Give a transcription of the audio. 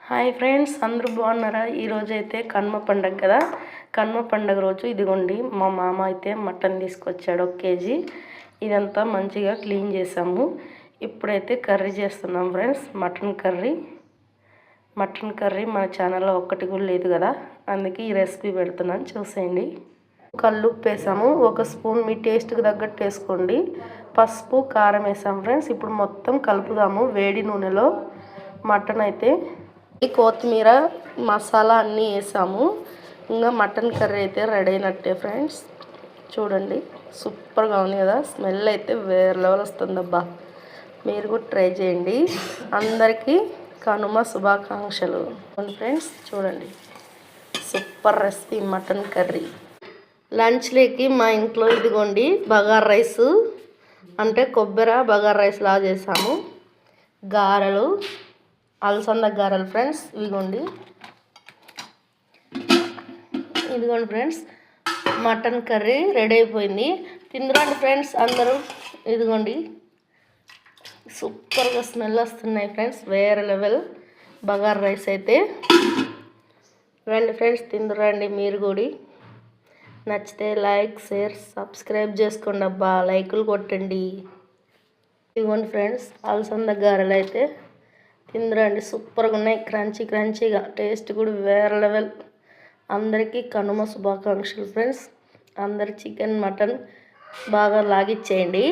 Hi friends, అందరూ బాగున్నారా? ఈరోజు అయితే కనుమ పండగ కదా. కనుమ పండగ రోజు ఇదిగోండి మా మామ అయితే మటన్ తీసుకొచ్చాడు 1 కేజీ. ఇదంతా మంచిగా క్లీన్ చేసాము. ఇప్పుడైతే కర్రీ చేస్తున్నాం ఫ్రెండ్స్. మటన్ కర్రీ మన ఛానల్లో ఒక్కటి కూడా లేదు కదా, అందుకే ఈ రెసిపీ పెడుతున్నాను, చూసేయండి. కల్లుప్పు వేసాము, 1 స్పూన్ మీ టేస్ట్కి తగ్గట్టు వేసుకోండి. పసుపు, కారం వేసాము ఫ్రెండ్స్. ఇప్పుడు మొత్తం కలుపుదాము వేడి నూనెలో. మటన్ అయితే కొత్తిమీర, మసాలా అన్నీ వేసాము. ఇంకా మటన్ కర్రీ అయితే రెడీ అయినట్టే ఫ్రెండ్స్. చూడండి, సూపర్గా ఉంది కదా. స్మెల్ అయితే వేరే లెవెల్ వస్తుందబ్బా. మీరు కూడా ట్రై చేయండి. అందరికీ కనుమ శుభాకాంక్షలు ఫ్రెండ్స్. చూడండి, సూపర్ రెసిపీ మటన్ కర్రీ. లంచ్లోకి మా ఇంట్లో ఇదిగోండి బగారా రైస్, అంటే కొబ్బరి బగారా రైస్ లాగా చేసాము. గారెలు, అలసంద గారెలు ఫ్రెండ్స్. ఇదిగోండి ఫ్రెండ్స్, మటన్ కర్రీ రెడీ అయిపోయింది. తిందురండి ఫ్రెండ్స్ అందరూ. ఇదిగోండి, సూపర్గా స్మెల్ వస్తున్నాయి ఫ్రెండ్స్, వేరే లెవెల్ బగారా రైస్ అయితే. రండి ఫ్రెండ్స్, తిందురండి మీరు కూడా. నచ్చితే లైక్, షేర్, సబ్స్క్రైబ్ చేసుకోండి అబ్బా, లైకులు కొట్టండి. ఇదిగోండి ఫ్రెండ్స్, అలసంద గారెలు అయితే తిందురండి, సూపర్గా ఉన్నాయి. క్రంచీగా, టేస్ట్ కూడా వేరే లెవెల్. అందరికీ కనుమ శుభాకాంక్షలు ఫ్రెండ్స్. అందరు చికెన్, మటన్ బాగా లాగిచ్చేయండి.